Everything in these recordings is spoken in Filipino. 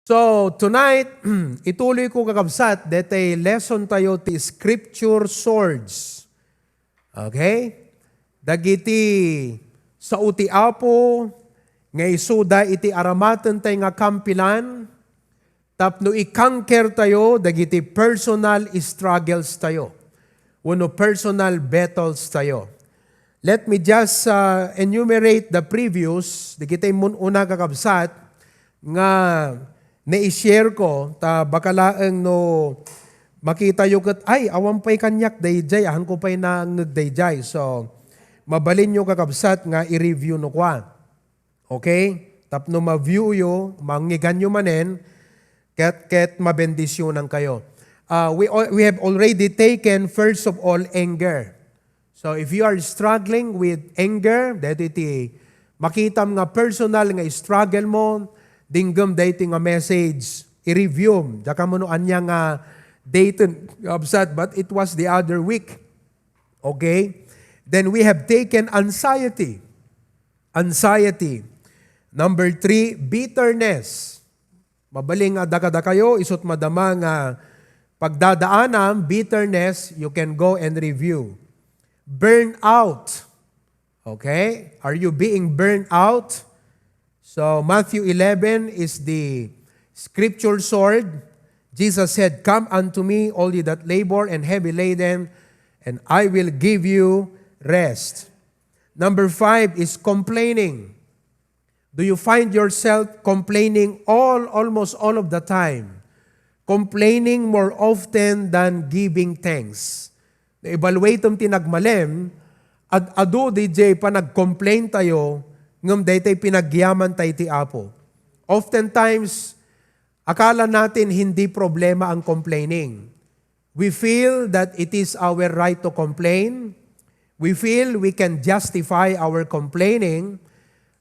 So, tonight, ituloy ko kakabsat, dete lesson tayo ti scripture swords. Okay? Dagiti sa uti apo, nga isuda iti aramatan tayo nga kampilan, tapno i-conquer tayo, dagiti personal struggles tayo. Uno personal battles tayo. Let me just enumerate the previous, dagiti una kakabsat, nga na-share ko, ta bakalaang no makita yung kat, ay, awan pa'y kanyak dayjay, ahan ko pa'y naangag dayjay. So, mabalin nyo kakabsat nga i-review no kwa. Okay? Tapno ma-view yo, mangigan nyo manen, ket mabendisyonan kayo. We have already taken, first of all, anger. So, if you are struggling with anger, dahil iti makitam nga personal nga struggle mo, dinggam dating nga message, i-review. Daka mo no anya nga dating absat, but it was the other week. Okay? Then we have taken anxiety. Anxiety. Number 3, bitterness. Mabaling nga daka kayo, isot madama nga pagdadaanam, bitterness, you can go and review. Burnout. Okay? Are you being burned out? So, Matthew 11 is the scripture sword. Jesus said, "Come unto me, all ye that labor and heavy laden, and I will give you rest." Number 5 is complaining. Do you find yourself complaining almost all of the time? Complaining more often than giving thanks. Na-evaluate ang tinagmalem, at ado DJ pa nag-complain tayo, ngam daytay pinagyaman tayo ti Apo. Oftentimes, akala natin hindi problema ang complaining. We feel that it is our right to complain. We feel we can justify our complaining.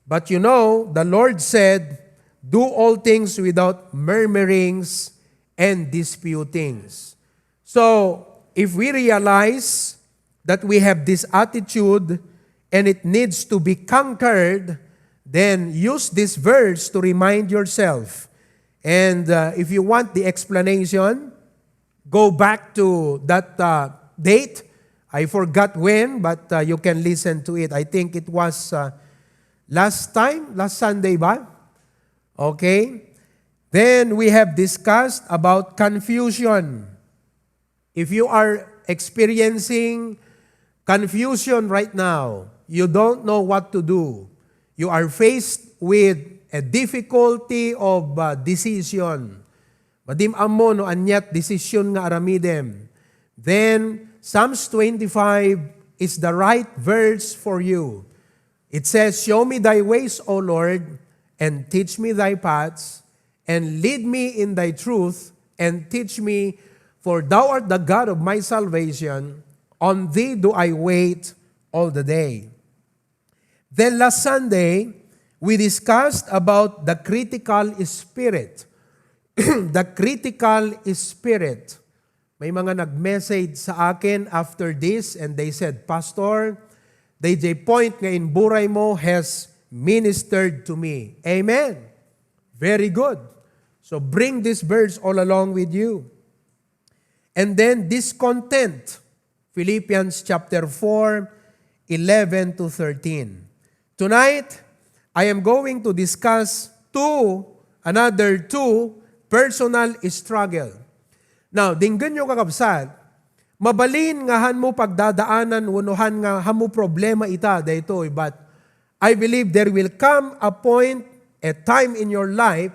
But you know, the Lord said, "Do all things without murmurings and disputings." So, if we realize that we have this attitude and it needs to be conquered, then use this verse to remind yourself. And if you want the explanation, go back to that date. I forgot when, but you can listen to it. I think it was last Sunday ba? Okay. Then we have discussed about confusion. If you are experiencing confusion right now, you don't know what to do, you are faced with a difficulty of decision. Madim amo no anyat decision nga aramidem. Then, Psalms 25 is the right verse for you. It says, "Show me thy ways, O Lord, and teach me thy paths, and lead me in thy truth, and teach me, for thou art the God of my salvation. On thee do I wait all the day." Then last Sunday, we discussed about the critical spirit. The critical spirit. May mga nag-message sa akin after this and they said, "Pastor, DJ point nga in buray mo has ministered to me." Amen. Very good. So bring this verse all along with you. And then discontent. Philippians chapter 4, 11 to 13. Tonight, I am going to discuss another two personal struggle. Now, dinggan nyo kakabsat, mabalin nga han mo pagdadaanan, unuhan nga han mo problema ita daytoy, but I believe there will come a point, a time in your life,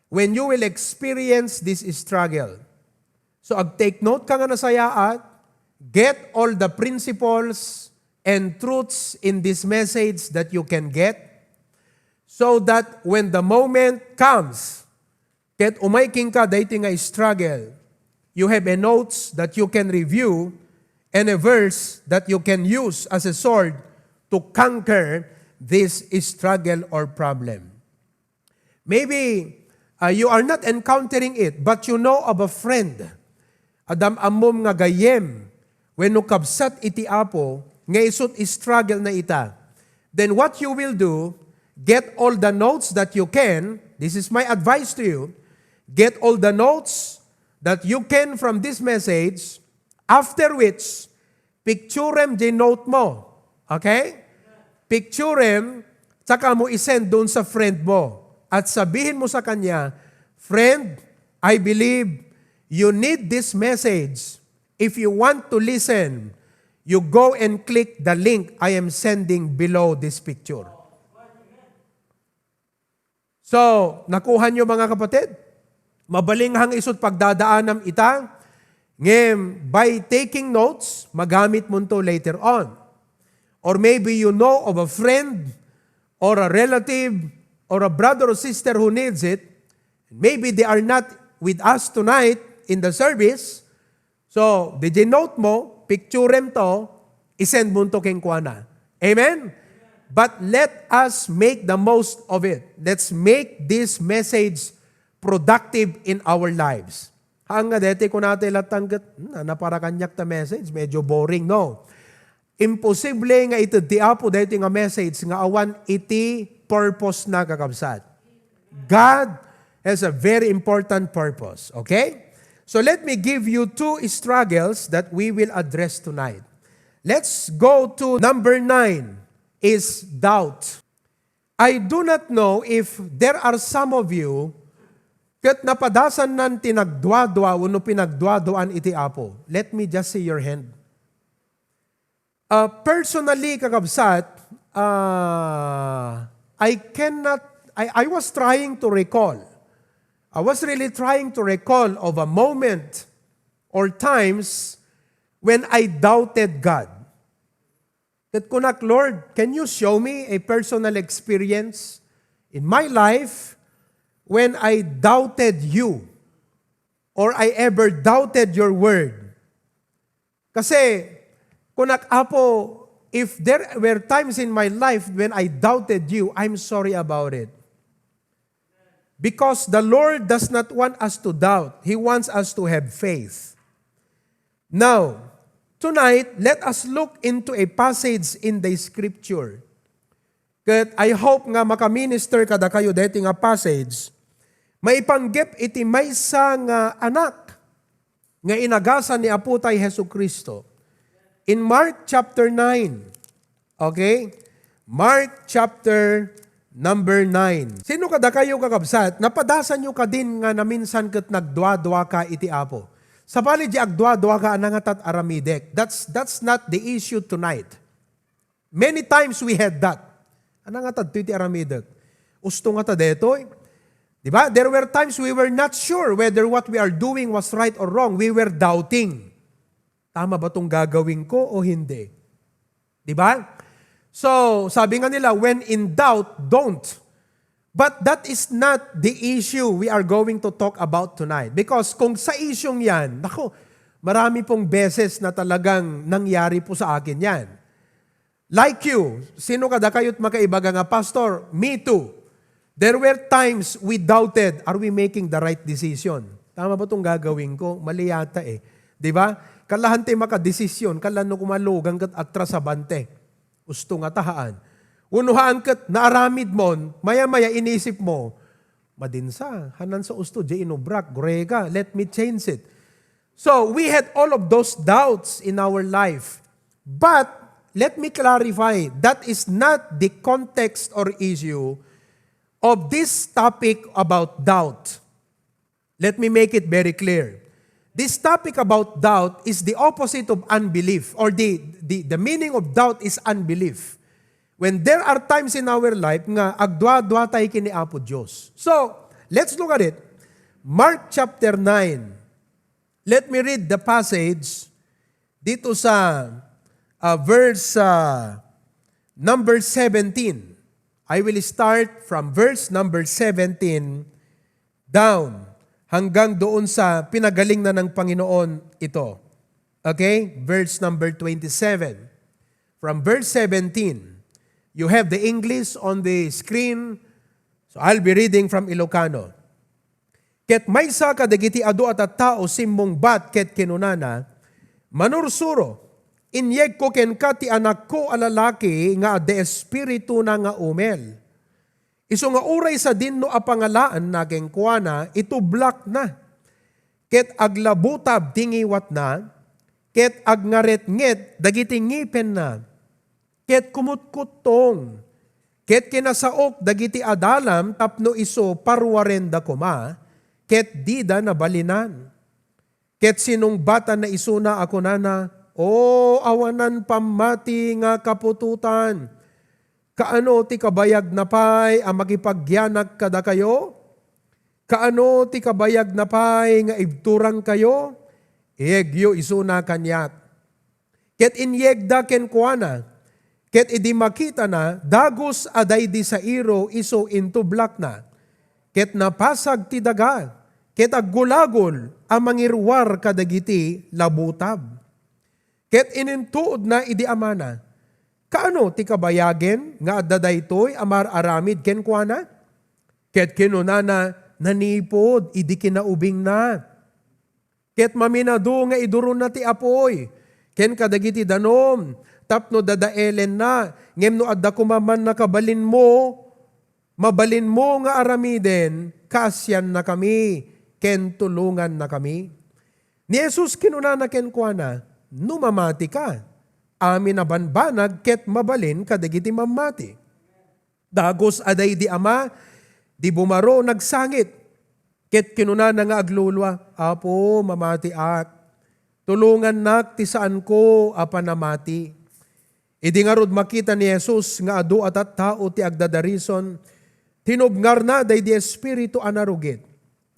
when you will experience this struggle. So, take note ka nga nasayaat, get all the principles and truths in this message that you can get, so that when the moment comes, ket umaiking ka dating nga struggle, you have a notes that you can review and a verse that you can use as a sword to conquer this struggle or problem. Maybe you are not encountering it, but you know of a friend. Adam amom nga gayem, when nukabsat iti Apo, nga isut struggle na ita. Then what you will do, get all the notes that you can. This is my advice to you. Get all the notes that you can from this message, after which, picturem di note mo. Okay? Picturem, saka mo isend doon sa friend mo. At sabihin mo sa kanya, friend, I believe you need this message. If you want to listen, you go and click the link I am sending below this picture. So, nakuha nyo mga kapatid? Mabalinghang isot pagdadaanam ita, ngem by taking notes, magamit mo to later on. Or maybe you know of a friend, or a relative, or a brother or sister who needs it. Maybe they are not with us tonight in the service. So, note mo, picturem to, isend mo to keng kuana. Amen? But let us make the most of it. Let's make this message productive in our lives. Hanga dete ko natin latanggat, na para kanyak ta message, medyo boring, no? Imposible nga ito diapo dete nga message nga awan iti purpose na kakabsat. God has a very important purpose, okay? So let me give you two struggles that we will address tonight. Let's go to number 9. Is doubt. I do not know if there are some of you kat napadasan nan tinagdwa-dwa uno pinagdwa-dwaan iti apo. Let me just see your hand. Personally, kakabsat, I was trying to recall. I was really trying to recall of a moment or times when I doubted God. That kunak, Lord, can you show me a personal experience in my life when I doubted you or I ever doubted your word? Kasi, kunak apo, if there were times in my life when I doubted you, I'm sorry about it. Because the Lord does not want us to doubt. He wants us to have faith. Now, tonight, let us look into a passage in the Scripture. Kat I hope nga makaminister kada kayo deti nga passage, maipanggep iti maysa nga anak nga inagasan ni Aputay Hesu Kristo. In Mark chapter 9, okay? Mark chapter number 9. Sino kada kayo kakabsat? Napadasan nyo ka din nga naminsan kat nagdwa-dwa ka iti Apo. Sa bali di agdwa-dwa ka anangatat aramidek. That's not the issue tonight. Many times we had that. Anangatat iti aramidek. Usto nga ta detoy. Diba? There were times we were not sure whether what we are doing was right or wrong. We were doubting. Tama ba itong gagawin ko o hindi? Diba? So, sabi nga nila, when in doubt, don't. But that is not the issue we are going to talk about tonight. Because kung sa isyong yan, naku, marami pong beses na talagang nangyari po sa akin yan. Like you, sino kada kayo't makaibaga nga, Pastor? Me too. There were times we doubted, are we making the right decision? Tama ba itong gagawin ko? Mali yata eh. Diba? Kalahante makadesisyon, kalano kumalugang kat atras sa bante. Gusto nga tahaan. Unuhaan kat naaramid mo, maya-maya inisip mo, madinsa, hanan sa usto, di inubrak, grega, let me change it. So, we had all of those doubts in our life. But, let me clarify, that is not the context or issue of this topic about doubt. Let me make it very clear. This topic about doubt is the opposite of unbelief, or the meaning of doubt is unbelief. When there are times in our life nga agdwa-dwa tayo kini Apo Diyos. So, let's look at it. Mark chapter 9. Let me read the passage dito sa verse number 17. I will start from verse number 17 down hanggang doon sa pinagaling na ng Panginoon ito. Okay? Verse number 27. From verse 17, you have the English on the screen, so I'll be reading from Ilocano. Ket maysa kadagiti adu at tao simmong bat ket kinunana, manursuro, inyeg ko ken ka ti anak ko alalaki nga de espiritu na nga umel. Iso nga uray sa dinno a pangalaan naging kuana, ito black na. Ket aglabutab tingiwat na, ket agngaret-nget dagiti ngipen na, ket kumutkutong, ket kinasaok dagiti adalam tapno iso parwarenda kuma, ket dida na balinan. Ket sinungbatan na isuna ako nana, o awanan pamati nga kapututan, kaano ti kabayag na pay ang makipagyanag kada kayo? Kaano ti kabayag na pay nga ibturang kayo? Iyegyo isuna kanyat. Ket inyegda ken kuana, ket idi makita na, dagos aday di sa iro iso into black na. Ket napasag ti daga, ket aggulagol ang mangirwar kadagiti labutab. Ket inintuod na idi amana, kaano ti kabayagen nga adda daytoy amar aramid ken kuana? Ket kinunana, nanipod, idi kinaubing na. Ket maminado nga iduron na ti apoy, ken kadagiti danom, tapno dadaelen na, ngem no adda kumaman na kabalin mo, mabalin mo nga aramiden, kasyan na kami, ken tulungan na kami. Ni Jesus kinunana ken kuana, numamati ka, amin na banbanag, ket mabalin kadagiti mamati. Dagos aday di ama, di bumaro nagsangit, ket kinunana nga aglulwa, apo mamati ak, tulungan nak ti saan ko apanamati. Idi nga rod makita ni Jesus nga adu at tao ti agdadarison, tinubngar na day di espiritu anarugit.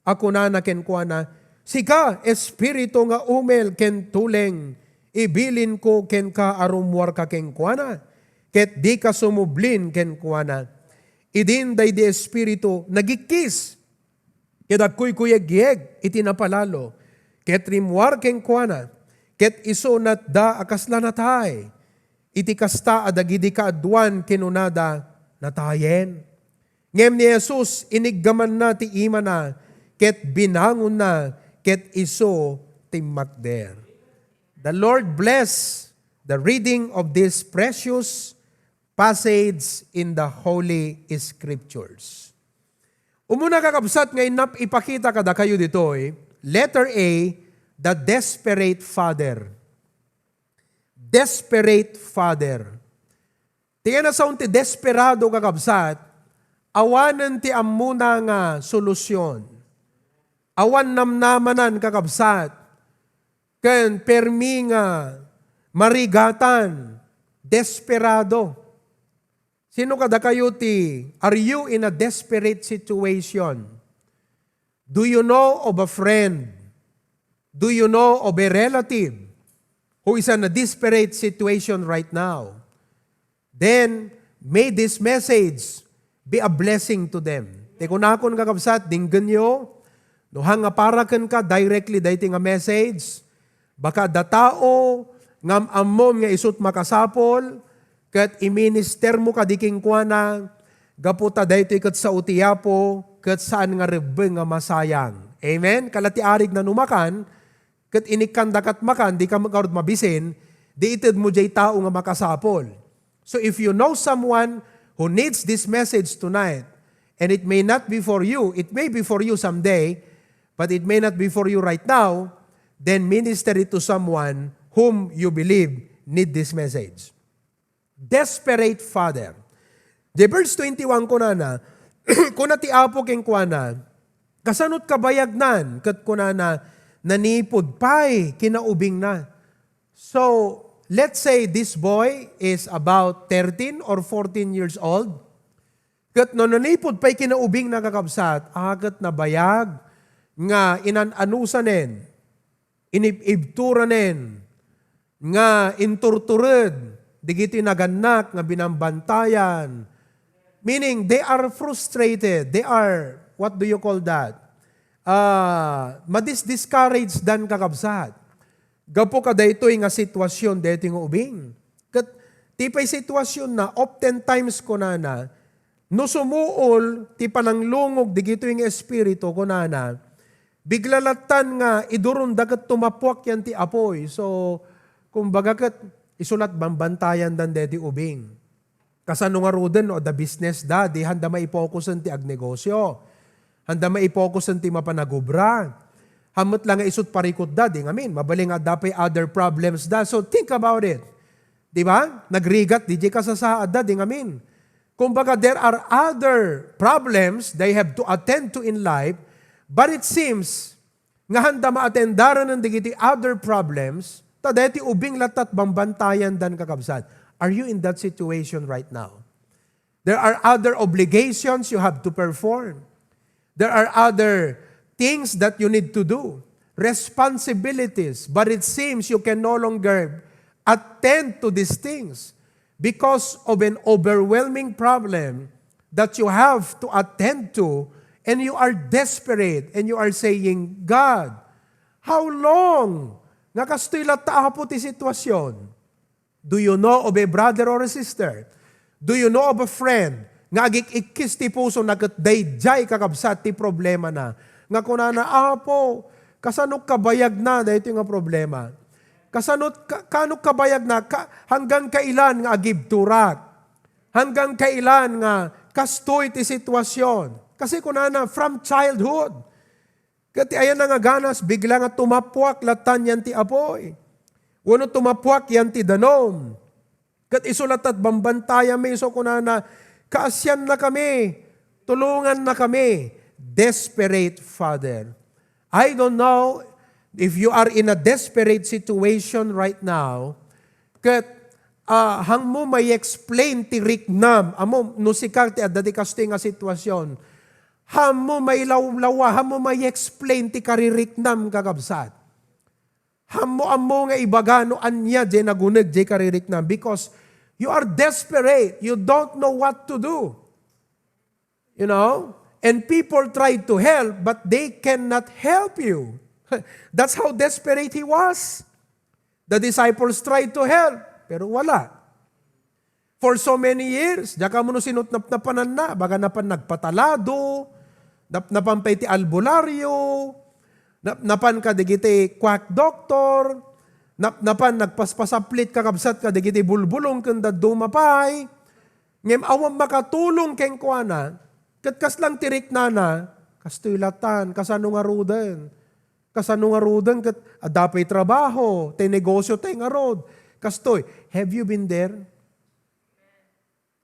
Ako na ken kuana, sika espiritu nga umel ken tuleng, ibilin ko ken ka arumwar ka ken kuana, ket di ka sumublin ken kuana. Idin day di espiritu nagikis, ket agkuy-kuyeg-yeg itinapalalo, ket rimwar ken kuana, ket iso natda akasla natay, iti kasta adagidi kaadwan kinunada natayen. Ngem ni Jesus iniggaman na ti ima na, ket binangon na, ket iso timmakder. The Lord bless the reading of this precious passage in the Holy Scriptures. Umuna kakabsat ngayon nap ipakita kada kayo dito letter A, the desperate father. Desperate father. Tingnan na sa unti desperado kakabsat, awanan ti amuna nga solusyon. Awan namnamanan kakabsat, ken permi nga marigatan, desperado. Sino kada kayo ti, are you in a desperate situation? Do you know of a friend? Do you know of a relative who is in a desperate situation right now? Then, may this message be a blessing to them. Tekunakon kakabsat, dinggan nyo, no hanga parakan ka directly dahiting a message, baka datao, ngam ammom nga isut makasapol, ket iminister mo kadiking kuana, gaputa daytoy ket sa utiapo, ket saan nga rebeng nga masayang. Amen? Kalati arig na numakan, ket inikandakat makan, di ka makarod mabisin, di ited mo jay tao nga makasapol. So if you know someone who needs this message tonight, and it may not be for you, it may be for you someday, but it may not be for you right now, then minister it to someone whom you believe need this message. Desperate father. The verse 21 ko na, kuna ti apo king kuana, kasanot kabayagnan, kat kuna na, nanipod pay, kinaubing na. So, let's say this boy is about 13 or 14 years old, kat no nanipod pay kinaubing na kakabsat, agat na bayag, nga inananusanen, inibturanen, nga inturtured, digiti naganak nga binambantayan. Meaning, they are frustrated. They are, what do you call that? Madis-discouraged dan kakabsat. Gapo ka daytoy nga sitwasyon dating ubing. Kat tipay sitwasyon na, oftentimes ko na, no sumuol, ti pananglungog, digito yung espiritu ko na, biglalatan nga, idurun dagat tumapwak yan ti apoy. So, kumbaga kat, isulat bambantayan dan dedi ubing. Kasano nga ruden o the business da, di handa maipokusan ti agnegosyo. Handa maipokusan ti mapanagubra. Hamot lang nga isut parikot da, di ngamin. Mabaling nga dapay other problems da. So think about it. Di ba? Nagrigat, di kasasaad da, di ngamin. Kumbaga, there are other problems they have to attend to in life, but it seems nga handa maatendaran ng digiti other problems, tadeti ubing latat bambantayan dan kakabsat. Are you in that situation right now? There are other obligations you have to perform. There are other things that you need to do, responsibilities, but it seems you can no longer attend to these things because of an overwhelming problem that you have to attend to, and you are desperate, and you are saying, God, how long? Nga kastoy lata po ti sitwasyon. Do you know of a brother or a sister? Do you know of a friend? Nga agik-ikis ti puso nagatdayjay kakabsat ti problema na. Nga kunana, apo, kasanok kabayag na, dahito nga problema. Kanok kabayag na, hanggang kailan nga agibturak. Hanggang kailan nga kastoy ti sitwasyon. Kasi kunana, from childhood. Kati ayan nga ganas, bigla nga tumapwak latan yan ti apoy. Wano tumapwak yan ti danom. Kat isulat at bambantaya may so kunana, kaasyan na kami, tulungan na kami. Desperate, Father. I don't know if you are in a desperate situation right now, kat hang mo may explain ti riknam, amo nusikar ti adati kastoy nga sitwasyon, ham mo may lawlawa, ham mo may explain ti kaririknam kakabsat. Ham mo amo nga ibagano anya di nagunag di kaririknam because you are desperate. You don't know what to do. You know? And people try to help, but they cannot help you. That's how desperate he was. The disciples tried to help, pero wala. For so many years, diya ka mo no sinutnap na panan na, baga napan nagpatalado, napan pa iti albularyo, napan ka digiti quack doctor, napan nagpaspasaplit kakabsat ka digiti bulbulong kanda dumapay, ngem awam makatulong keng kuana, katkas lang tirik na, kastoy latan, kasano nga ruden, kat adapay trabaho, tay negosyo tay nga rod, kastoy, have you been there?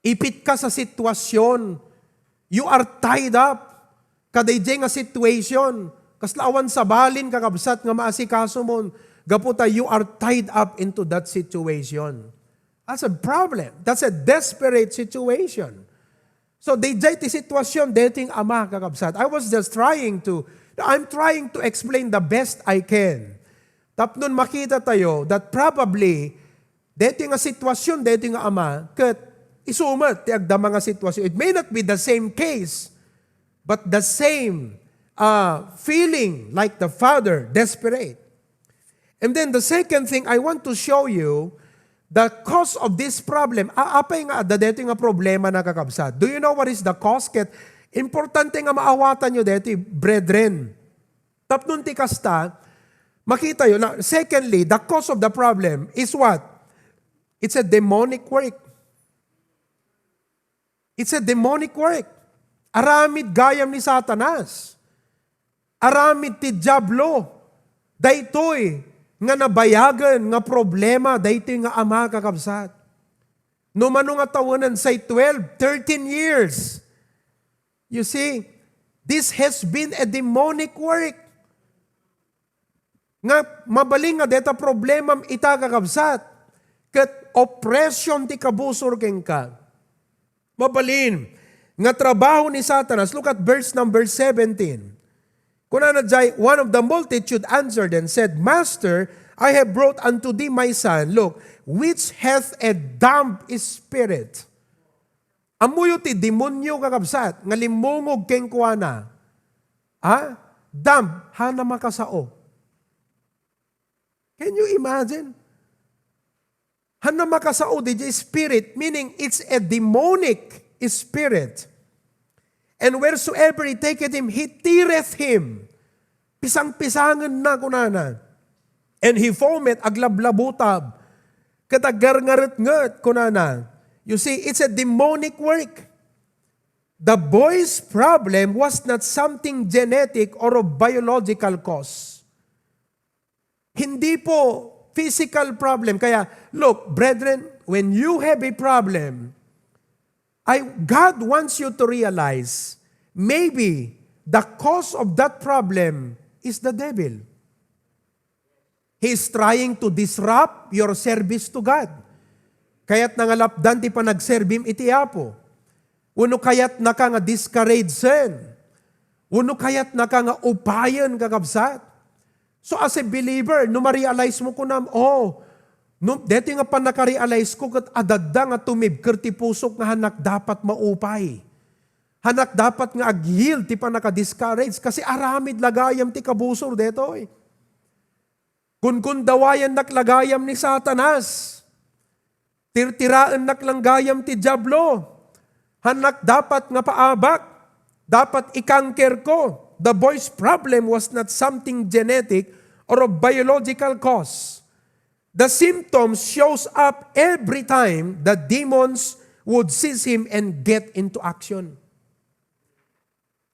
Ipit ka sa sitwasyon, you are tied up, kadayjay nga situation, kaslaawan sa balin kakabsat nga maasikaso mo, gaputa you are tied up into that situation. That's a problem. That's a desperate situation. So dayjay ti sitwasyon, dating ama kakabsat. I'm trying to explain the best I can. Tapnon makita tayo that probably, dating nga sitwasyon, dating nga ama, kat isumat ti agda mga sitwasyon. It may not be the same case, but the same feeling like the father, desperate. And then the second thing, I want to show you the cause of this problem. Apay nga, dadeto nga problema na kakabsat. Do you know what is the cause? Ket importante nga maawatan nyo deto, brethren. Tapnon ti kasta, makita yun. Now, secondly, the cause of the problem is what? It's a demonic work. It's a demonic work. Aramid gayam ni Satanas. Aramid ti Diablo. Daytoy nga nabayagan nga problema, daytoy nga ama kakabsat. No mano nga tawanan say 12, 13 years. You see, this has been a demonic work. Nga mabaling nga deta problema ita kakabsat. Kat oppression ti kabusor ken ka. Mabalin nga trabaho ni Satanas. Look at verse number 17. Kunana jay, one of the multitude answered and said, Master, I have brought unto thee my son, look, which hath a dumb spirit. Amuyo ti demonyo kakabsat, nga limungog keng kuana. Dumb, hana makasao. Can you imagine? Hana makasao di spirit, meaning it's a demonic spirit. And wheresoever he taketh him, he teareth him. Pisang-pisangan na kunana. And he foameth aglablabutab. Katagar-ngarit-ngat kunana. You see, it's a demonic work. The boy's problem was not something genetic or of biological cause. Hindi po physical problem. Kaya, look, brethren, when you have a problem, God wants you to realize, maybe the cause of that problem is the devil. He's trying to disrupt your service to God. Kaya't nangalapdan ti pa nagserbim iti Apo. Uno kayat naka nga discourage sen. Uno kayat naka nga upayan kakabsat. So as a believer, no ma-realize mo ko na, dito nga pa naka-realize ko kat adadda nga tumibker ti pusok nga hanak dapat maupay. Hanak dapat nga aghil ti pa naka-discourage kasi aramid lagayam ti kabusor dito eh. Kun dawayan naklagayam ni Satanas. Tirtiraan naklanggayam ti Diablo. Hanak dapat nga paabak. Dapat ikangker ko. The boy's problem was not something genetic or of biological cause. The symptoms shows up every time the demons would seize him and get into action.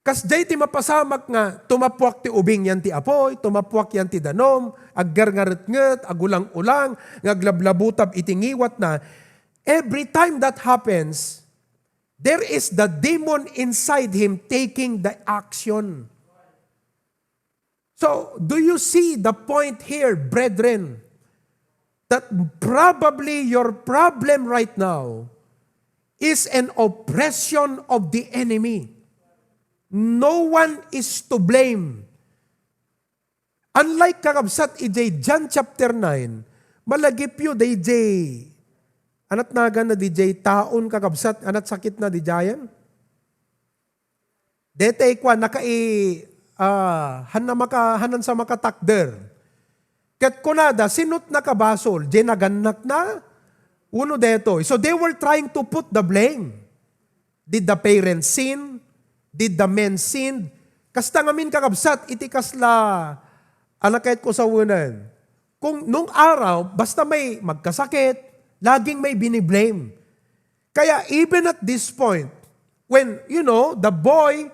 Kas day ti mapasamak nga, tumapuak ti ubing yan ti apoy, tumapuak yan ti danom, aggarngaret-nget, agulang-ulang, ngaglablabutab itingiwat na. Every time that happens, there is the demon inside him taking the action. So, do you see the point here, brethren? That probably your problem right now is an oppression of the enemy. No one is to blame. Unlike kakabsat ijay John chapter 9, malagip yu DJ, anat naga na DJ taon kakabsat, anat sakit na DJyan. Dete kwa hanan sa makatakder. Kat kunada, sinut na kabasol, jenaganak na, uno deto. So they were trying to put the blame. Did the parents sin? Did the men sin? Kasta ngamin kakabsat, iti kasla, anakait ko sa unan. Kung nung araw, basta may magkasakit, laging may biniblame. Kaya even at this point, when, the boy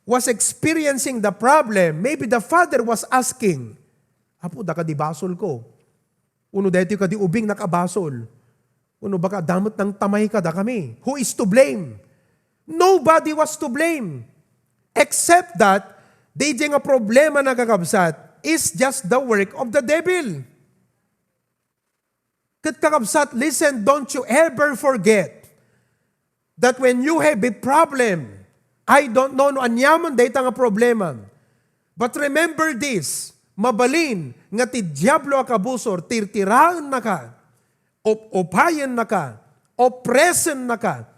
was experiencing the problem, maybe the father was asking, Apo, da ka di basol ko. Uno dito ka di ubing nakabasol. Uno baka damot ng tamay ka da kami. Who is to blame? Nobody was to blame. Except that, di nga problema na kakabsat is just the work of the devil. Kat kakabsat, listen, don't you ever forget that when you have a problem, I don't know no anyaman data nga problema. But remember this, mabalin nga ti Diablo akabusor, tirtiraan na ka, opayan na ka, oppressen na ka.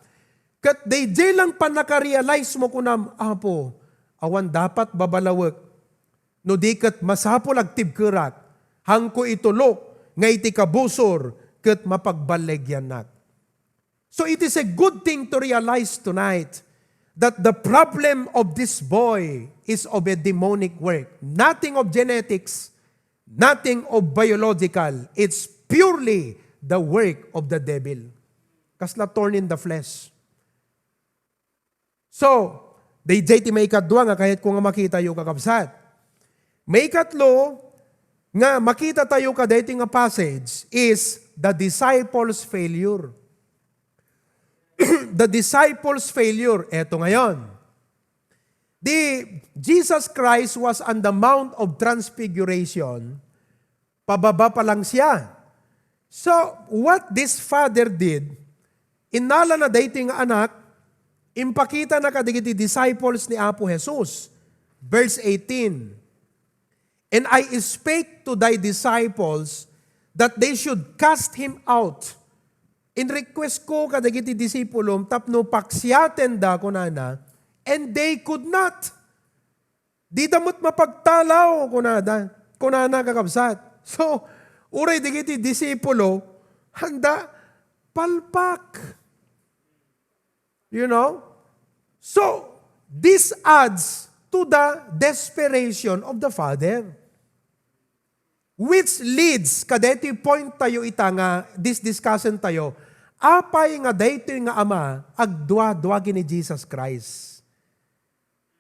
Kat day lang pa nakarealize mo kunam, Apo, awan dapat babalawak. No di kat masapol agtibkerak, hangko itulok, nga iti kabusor, kat mapagbalegyan nak. So it is a good thing to realize tonight that the problem of this boy is of a demonic work. Nothing of genetics, nothing of biological. It's purely the work of the devil. Kasla torn in the flesh. So, ti may ikadwa nga kahit kung makita yung kakabsat. May ikatlo nga makita tayo kadayto nga passage is the disciples' failure. The disciples' failure. Eto ngayon. Jesus Christ was on the Mount of Transfiguration. Pababa pa lang siya. So, what this father did, inala na dating nga anak, impakita na kadigiti disciples ni Apo Jesus. Verse 18. And I spake to thy disciples that they should cast him out. In request ko kadagiti disipulum tapno paksyaten da kunana, and they could not. Di damot mapagtalaw kunana kakabsat. So, uray digiti disipulo, handa palpak. So, this adds to the desperation of the father. Which leads, kadeti point tayo ita nga, this discussion tayo, apay nga daytoy nga ama, agdwa-dwagi ni Jesus Christ.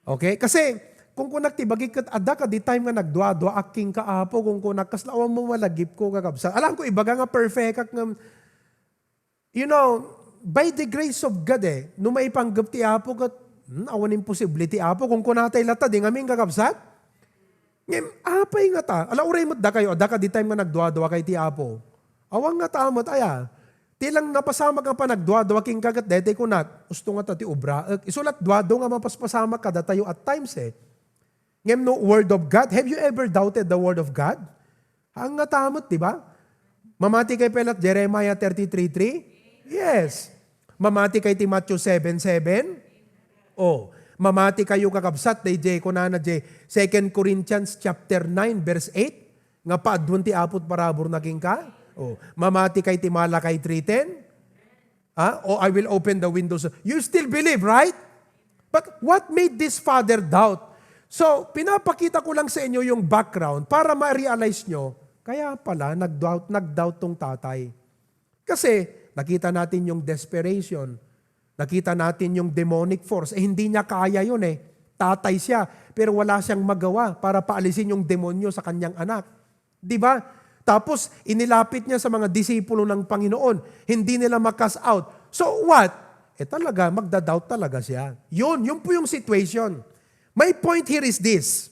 Okay? Kasi, kung kunak tibagi kat ada ka di time nga nagdwa-dwa aking kaapo, kung kunak kaslawang mo malagip ko kakabsa. Alam ko, ibaga nga perfect nga, by the grace of God no maipanggap ti apo kat, awan imposible ti apo, kung kunatay lata, di nga ming kakabsat. Ngayon, apay nga ta. Uray mo da kayo, ada ka di time nga nagdwa-dwa kay ti apo. Awang nga tamat, aya. Tilang napasama ka pa nagdwa-dwa king kagat, dete ko nat, gusto nga ta ti ubra. Isulat dwado nga mapaspasama ka datayo at times Ngayon no, Word of God. Have you ever doubted the Word of God? Ang nga tamat, di ba? Mamati kay pelat Jeremiah 33:3? Yes. Mamati kay ti Matthew 7:7? Oh. Mamati kayo kakabsat, day ko na 2 Corinthians chapter 9 verse 8, nga paadwan ti apot parabor naging ka. Oh. Mamati kay ti Malakay 3:10? Oh, I will open the windows. You still believe, right? But what made this father doubt? So, pinapakita ko lang sa inyo yung background para ma-realize nyo, kaya pala nag-doubt tong tatay. Kasi nakita natin yung desperation. Nakita natin yung demonic force. Hindi niya kaya yun Tatay siya, pero wala siyang magawa para paalisin yung demonyo sa kanyang anak. Di ba? Tapos, inilapit niya sa mga disipulo ng Panginoon. Hindi nila makas out. So what? Talaga, magda-doubt talaga siya. Yun po yung situation. My point here is this.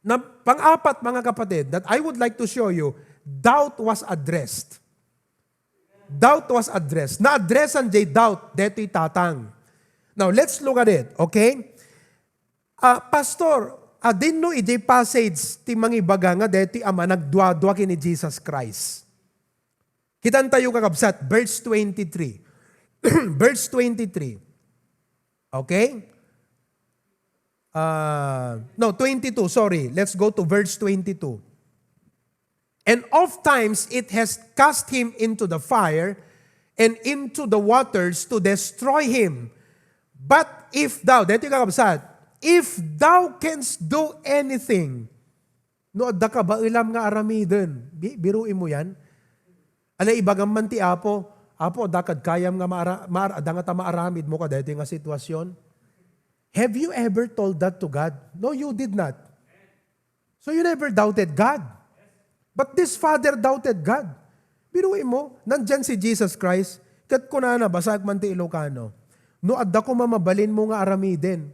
Na pang-apat, mga kapatid, that I would like to show you, doubt was addressed. Doubt was addressed. Na-addressan jay doubt, deto'y tatang. Now, let's look at it, okay? Pastor, din no ijay passage ti mangibaga nga deto'y ama nagdwa-dwa kini Jesus Christ. Kitan tayo kakabsat, verse 23. Verse 23. Okay? 22, sorry. Let's go to verse 22. And oft times it has cast him into the fire and into the waters to destroy him. But if thou, dito yung kakabsat, if thou canst do anything, no, adda ka ba ilam nga aramidon? Biruin mo yan. Alay, ibagam man ti apo, dakad kayam nga ada nga ta maaramid mo ka dito nga sitwasyon. Have you ever told that to God? No, you did not. So you never doubted God. But this father doubted God. Biruin mo, nandyan si Jesus Christ, kat kunana, basag man ti Ilokano. No, adda ko mamabalin mo nga aramiden.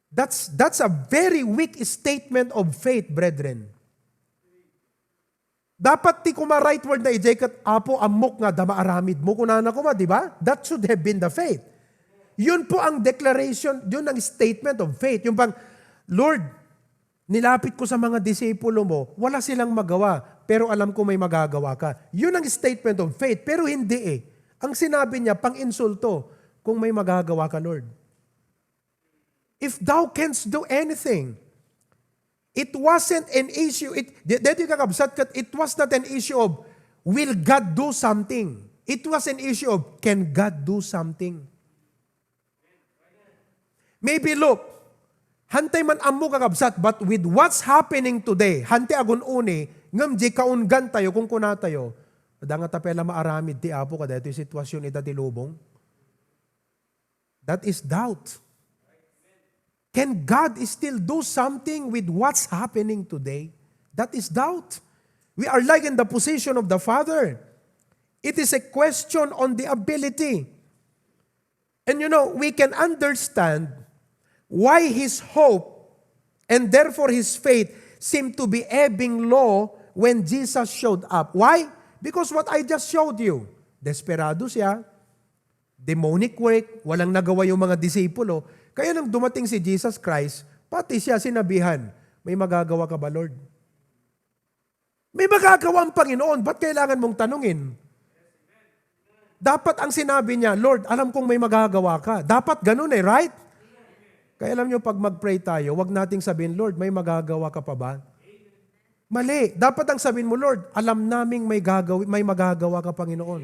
That's a very weak statement of faith, brethren. Dapat ti kuma right word na ijay kat apo amok nga dama aramid mo kunana ko di ba? That should have been the faith. Yun po ang declaration, yun ang statement of faith. Yung pang, Lord, nilapit ko sa mga disipulo mo, wala silang magawa, pero alam ko may magagawa ka. Yun ang statement of faith, pero hindi Ang sinabi niya, pang-insulto, kung may magagawa ka, Lord. If thou canst do anything, it wasn't an issue, dito yung kakabsat kat, it was not an issue of, will God do something? It was an issue of, can God do something? Maybe look, hantay man amo kakabsat, but with what's happening today, hantay agun uni, ngam di kaungan tayo kung kuna tayo, nga tapela maaramid ti apo kada ito yung sitwasyon ita ti lubong. That is doubt. Can God still do something with what's happening today? That is doubt. We are like in the position of the Father. It is a question on the ability. And we can understand why his hope and therefore his faith seemed to be ebbing low when Jesus showed up. Why? Because what I just showed you, desperado siya, demonic work, walang nagawa yung mga disipulo. Kaya nang dumating si Jesus Christ, pati siya sinabihan, may magagawa ka ba, Lord? May magagawa ang Panginoon, ba't kailangan mong tanungin? Dapat ang sinabi niya, Lord, alam kong may magagawa ka. Dapat ganun right? Kaya alam nyo, pag mag-pray tayo, wag nating sabihin, Lord, may magagawa ka pa ba? Mali. Dapat ang sabihin mo, Lord, alam naming may magagawa ka, Panginoon.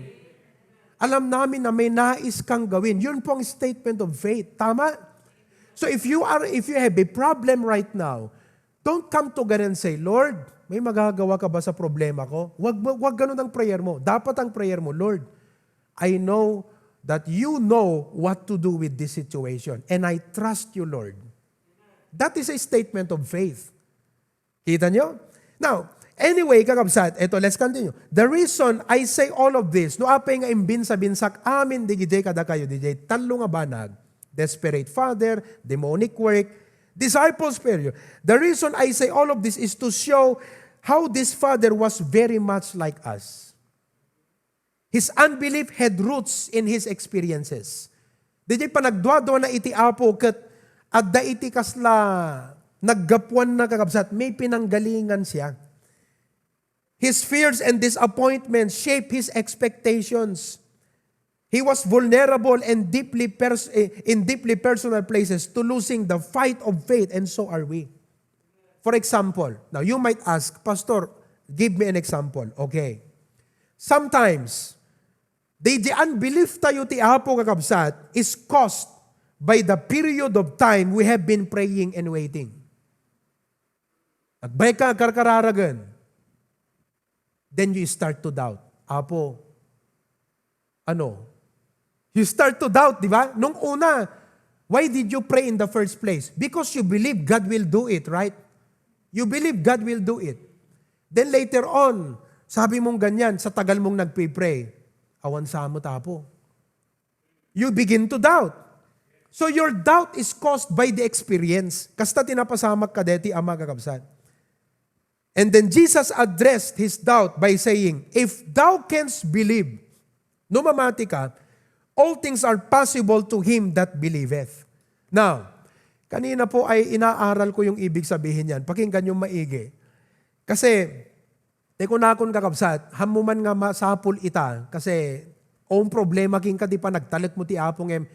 Alam namin na may nais kang gawin. Yun po ang statement of faith. Tama? So if you have a problem right now, don't come to God and say, Lord, may magagawa ka ba sa problema ko? Wag ganun ang prayer mo. Dapat ang prayer mo, Lord, I know that you know what to do with this situation. And I trust you, Lord. That is a statement of faith. Kita nyo? Now, anyway, kakabsat, eto, let's continue. The reason I say all of this, no apay nga imbin sa binsak, amin di gijay kada kayo, dijay, talo nga banag, desperate father, demonic work, disciples failure. The reason I say all of this is to show how this father was very much like us. His unbelief had roots in his experiences. Dijay panagdwa-dwa na iti apo ket adda iti kasla naggapuan na kakabsat, may pinanggalingan siya. His fears and disappointments shape his expectations. He was vulnerable and in deeply personal places to losing the fight of faith, and so are we. For example, now you might ask, Pastor, give me an example. Okay. Sometimes, the unbelief tayo ti apo kakabsat is caused by the period of time we have been praying and waiting. Nagbay ka karkararagan. Then you start to doubt. Apo, you start to doubt, di ba? Nung una, why did you pray in the first place? Because you believe God will do it, right? You believe God will do it. Then later on, sabi mong ganyan, sa tagal mong nagpipray, awan sa mo tapo. You begin to doubt. So your doubt is caused by the experience. Kasta tinapasamak ka deti ama kakabsat. And then Jesus addressed his doubt by saying, if thou canst believe, numamati ka, all things are possible to him that believeth. Now, kanina po ay inaaral ko yung ibig sabihin yan. Pakinggan yung maigi. Kasi, teko na akong kakabsat, hamuman nga masapul ita, kasi, ang problema king ka di pa nagtalit mo ti apong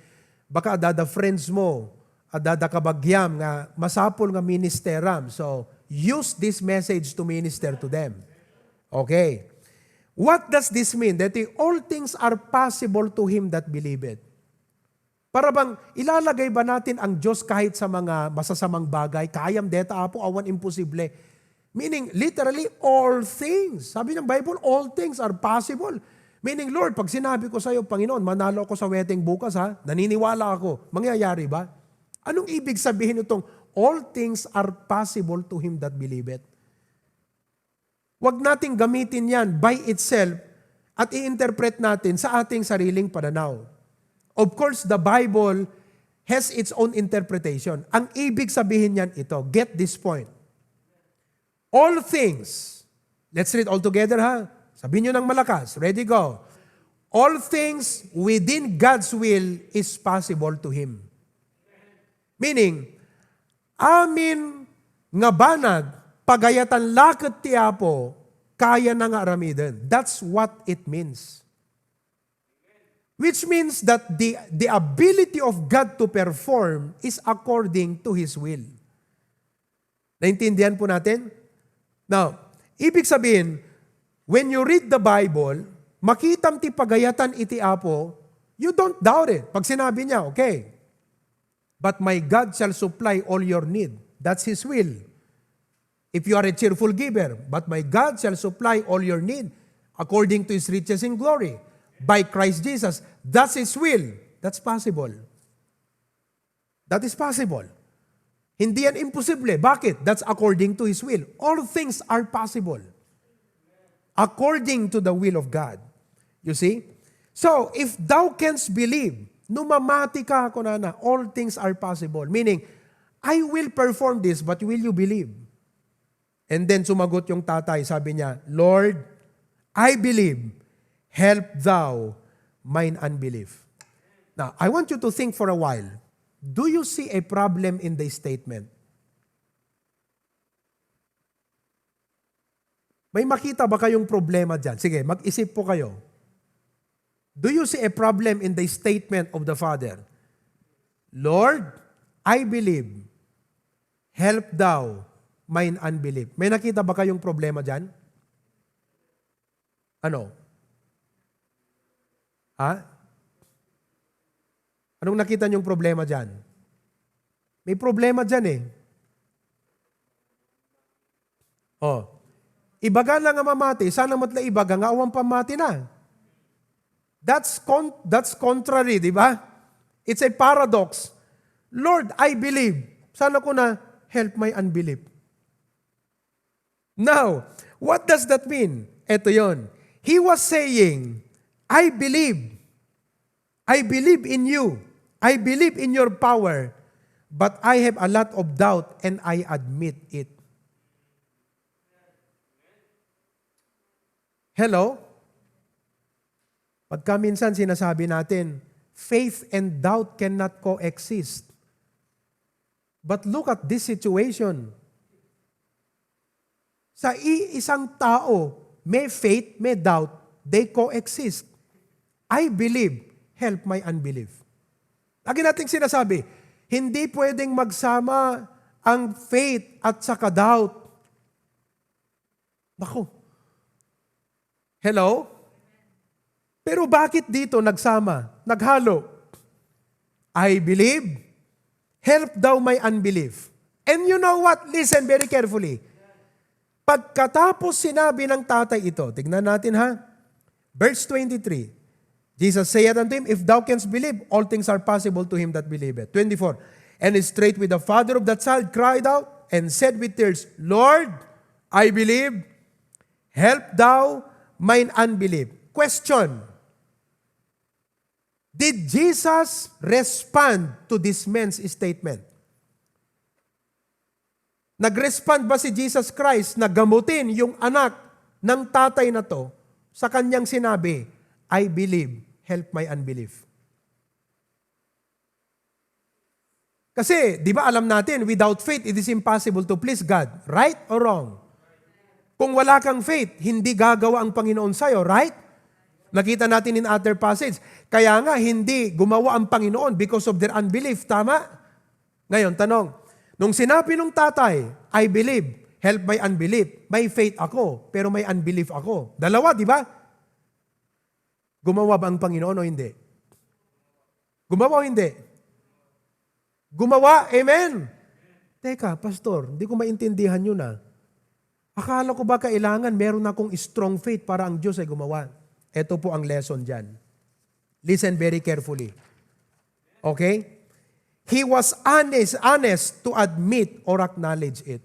baka adada friends mo, adada kabagyam nga masapul nga ministeram. So, use this message to minister to them. Okay. What does this mean? That all things are possible to him that believeth. Para bang ilalagay ba natin ang Diyos kahit sa mga masasamang bagay? Kayam deta apo, awan imposible. Meaning, literally, all things. Sabi ng Bible, all things are possible. Meaning, Lord, pag sinabi ko sa iyo, Panginoon, manalo ako sa wedding bukas, ha? Naniniwala ako. Mangyayari ba? Anong ibig sabihin itong all things are possible to him that believeth? Huwag nating gamitin yan by itself at i-interpret natin sa ating sariling pananaw. Of course, the Bible has its own interpretation. Ang ibig sabihin yan ito, get this point. All things, let's read all together ha. Sabihin nyo ng malakas. Ready, go. All things within God's will is possible to him. Meaning, amin nga banag, pagayatan lakit ti Apo, kaya na nga aramiden. That's what it means. Which means that the ability of God to perform is according to His will. Naintindihan po natin? Now, ibig sabihin, when you read the Bible, makitam ti pagayatan iti Apo, you don't doubt it. Pag sinabi niya, okay, but my God shall supply all your need. That's His will. If you are a cheerful giver, but my God shall supply all your need according to His riches in glory by Christ Jesus. That's His will. That's possible. That is possible. Hindi yan imposible. Bakit? That's according to His will. All things are possible. According to the will of God. You see? So, if thou canst believe, numamati ka ako na all things are possible. Meaning, I will perform this, but will you believe? And then sumagot yung tatay, sabi niya, Lord, I believe, help thou mine unbelief. Now, I want you to think for a while. Do you see a problem in the statement? May makita ba kayong problema dyan? Sige, mag-isip po kayo. Do you see a problem in the statement of the Father? Lord, I believe, help thou mine unbelief. May nakita ba kayong problema dyan? Ano? Ha? Anong nakita niyong problema dyan? May problema dyan eh. Oh. Ibaga lang nga mamati, sana matla ibaga nga awang pamati na. That's contrary, di ba? It's a paradox. Lord, I believe. Sana ko na help my unbelief. Now, what does that mean? Ito yon. He was saying, I believe. I believe in you. I believe in your power. But I have a lot of doubt and I admit it. Hello? Pagka minsan sinasabi natin, faith and doubt cannot coexist. But look at this situation. Sa iisang tao, may faith, may doubt, they coexist. I believe, help my unbelief. Lagi nating sinasabi, hindi pwedeng magsama ang faith at saka doubt. Naku. Hello? Pero bakit dito nagsama, naghalo? I believe, help thou my unbelief. And you know what? Listen very carefully. Pagkatapos sinabi ng tatay ito, tignan natin ha, verse 23, Jesus saith unto him, if thou canst believe, all things are possible to him that believeth. 24, and straightway the father of that child cried out and said with tears, Lord, I believe, help thou mine unbelief. Question, did Jesus respond to this man's statement? Nag-respond ba si Jesus Christ na gamutin yung anak ng tatay na to sa kanyang sinabi, I believe, help my unbelief? Kasi, di ba alam natin, without faith, it is impossible to please God. Right or wrong? Kung wala kang faith, hindi gagawa ang Panginoon sa'yo. Right? Nakita natin in other passage. Kaya nga, hindi gumawa ang Panginoon because of their unbelief. Tama? Ngayon, tanong, nung sinabi ng tatay, I believe, help my unbelief, may faith ako, pero may unbelief ako. Dalawa, di ba? Gumawa ba ang Panginoon o hindi? Gumawa o hindi? Gumawa, amen? Teka, pastor, hindi ko maintindihan yun ah. Akala ko ba kailangan meron akong strong faith para ang Diyos ay gumawa? Ito po ang lesson dyan. Listen very carefully. Okay? He was honest to admit or acknowledge it.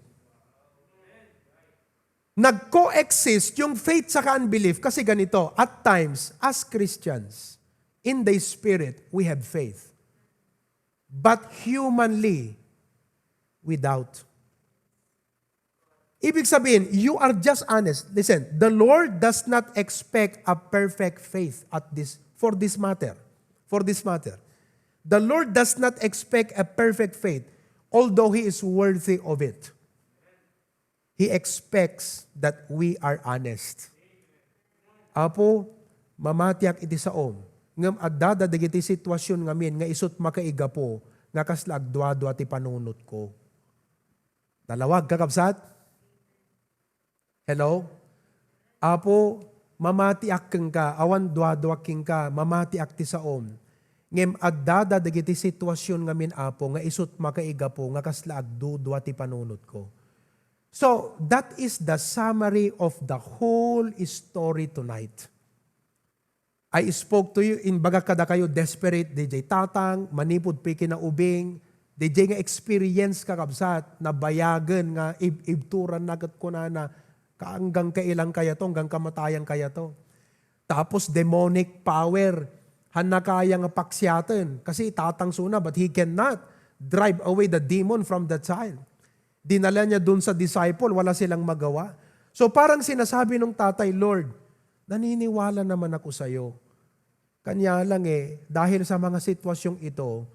Nag-coexist yung faith sa unbelief kasi ganito, at times, as Christians, in the Spirit, we have faith. But humanly, without. Ibig sabihin, you are just honest. Listen, the Lord does not expect a perfect faith for this matter. For this matter. The Lord does not expect a perfect faith, although He is worthy of it. He expects that we are honest. Apo, mamatiak iti saom. Ngam adda dagiti sitwasyon ngamin nga isut makaiga po, nga kaslag dwa-dwa ti panunot ko. Dalawag kakabsat? Hello? Apo, mamatiak keng ka, awan dwa-dwa king ka, mamatiak ti saom. Ngem adda dagiti sitwasyon ngamin apo nga isut makaiga po nga kaslaag dudwa ti panunot ko. So, that is the summary of the whole story tonight. I spoke to you in baga kada kayo desperate, DJ tatang, manipod pi kinaubing, DJ nga experience kakabsat, na bayagan nga ibturan nagat ko na kaanggang kailang kaya to, hanggang kamatayan kaya to. Tapos demonic power, na kaya nga paksyaten. Kasi tatang suna, but he cannot drive away the demon from the child. Dinala niya dun sa disciple, wala silang magawa. So parang sinasabi ng tatay, Lord, naniniwala naman ako sa'yo. Kanya lang dahil sa mga sitwasyong ito,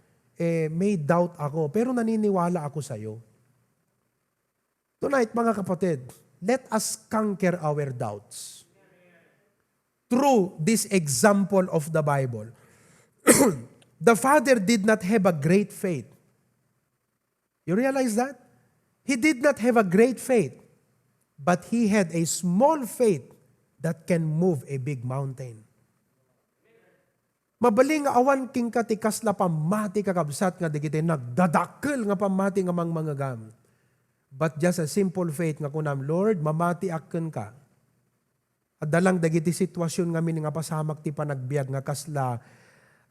may doubt ako, pero naniniwala ako sa'yo. Tonight, mga kapatid, let us conquer our doubts. Through this example of the Bible. The father did not have a great faith. You realize that? He did not have a great faith, but he had a small faith that can move a big mountain. Mabaling awan king katikas na pamati kakabsat nga digiti nagdadakkel nga pamati nga mga gam. But just a simple faith nga kunam, Lord, mamati akken ka. Adalang dagiti sitwasyon ngamin nga pasamak ti panagbiag nga kasla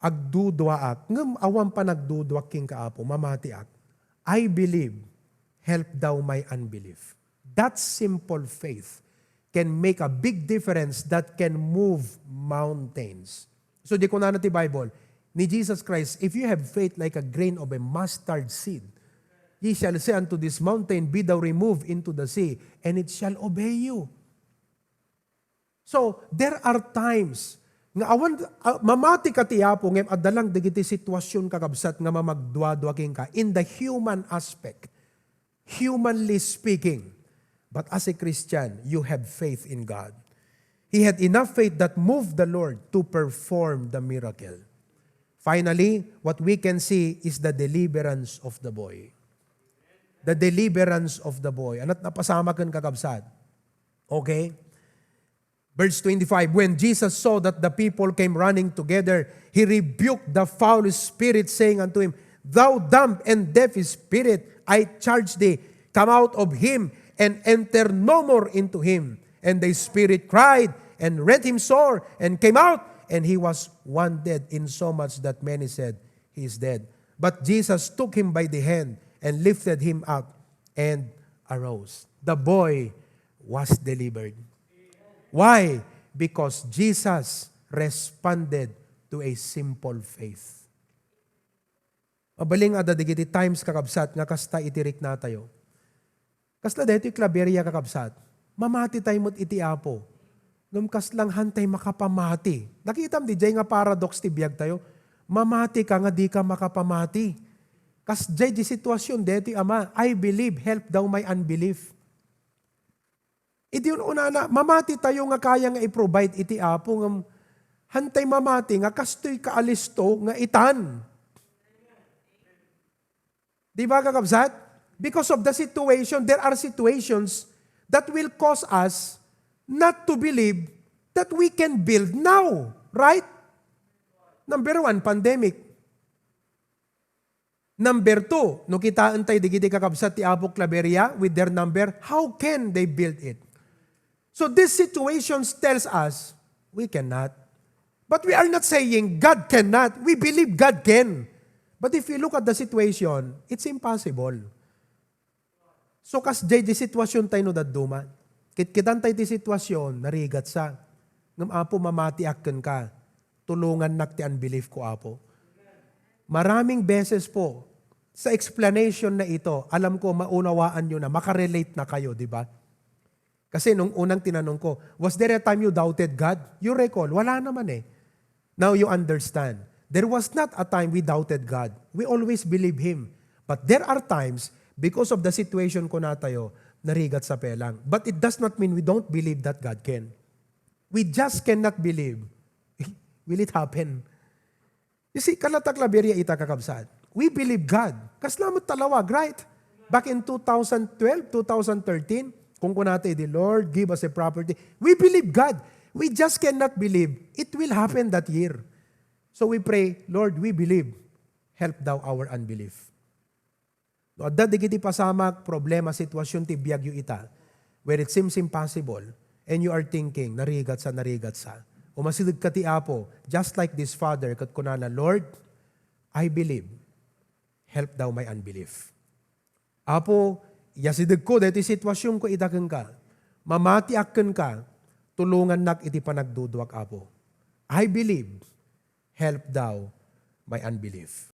agdudwaak, ngem awan pa nagdudwak king kaapo, mamati ak. I believe, help thou my unbelief. That simple faith can make a big difference that can move mountains. So di ko na ti Bible, ni Jesus Christ, if you have faith like a grain of a mustard seed, ye shall say unto this mountain, be thou removed into the sea, and it shall obey you. So, there are times nga awan mamati ka ti Apo ngem adalang dagiti sitwasyon kakabsat nga mamagduadwaking ka in the human aspect, humanly speaking. But as a Christian, you have faith in God. He had enough faith that moved the Lord to perform the miracle. Finally, what we can see is the deliverance of the boy. The deliverance of the boy. Anat napasama kan kakabsat. Okay? Verse 25, when Jesus saw that the people came running together, he rebuked the foul spirit, saying unto him, Thou dumb and deaf spirit, I charge thee, come out of him, and enter no more into him. And the spirit cried, and rent him sore, and came out, and he was one dead, insomuch that many said, He is dead. But Jesus took him by the hand, and lifted him up, and arose. The boy was delivered. Why? Because Jesus responded to a simple faith. Mabaling ada digiti times kakabsat nga kasta itirik na tayo. Kasla dito klaberya kakabsat. Mamati tayo mo't iti Apo. Ngam kaslang hantay makapamati. Nakita mo di jay nga paradox ti biyag tayo. Mamati ka nga di ka makapamati. Kas jay di sitwasyon dito Ama, I believe, help thou my unbelief. Iti yun una na, mamati tayo nga kaya nga i-provide iti Apo nga hantay mamati nga kastoy kaalisto nga itan. Di ba kakabsat? Because of the situation, there are situations that will cause us not to believe that we can build now. Right? Number 1, pandemic. Number 2, no kitaan tayo digiti kakabsat ti Apo Claveria with their number, how can they build it? So these situations tells us, we cannot. But we are not saying God cannot. We believe God can. But if you look at the situation, it's impossible. So kas jay di sitwasyon tayo no daduma. Kitkitan tayo di sitwasyon, narigat sa. Ngam Apo mamati akken ka. Tulungan nak ti unbelief ko Apo. Maraming beses po, sa explanation na ito, alam ko maunawaan nyo na, makarelate na kayo, di ba? Kasi nung unang tinanong ko, was there a time you doubted God? You recall, wala naman eh. Now you understand. There was not a time we doubted God. We always believe Him. But there are times, because of the situation ko na tayo, narigat sa pelang. But it does not mean we don't believe that God can. We just cannot believe. Will it happen? You see, kalataklaberya ita kakabsat. We believe God. Kaslamot talawag, right? Back in 2012, 2013, kung kunate, the Lord give us a property. We believe God. We just cannot believe it will happen that year. So we pray, Lord, we believe. Help thou our unbelief. No, adda digiti pasamak, problema, sitwasyon ti biyagyo ita, where it seems impossible, and you are thinking, narigat sa. Umasilig ka ti Apo, just like this father, kat kunana, Lord, I believe. Help thou my unbelief. Apo, yasidig ko, dahil sitwasyon ko idagan ka. Mamati akken ka, tulungan nak iti panagdudwak Apo. I believe. Help thou my unbelief.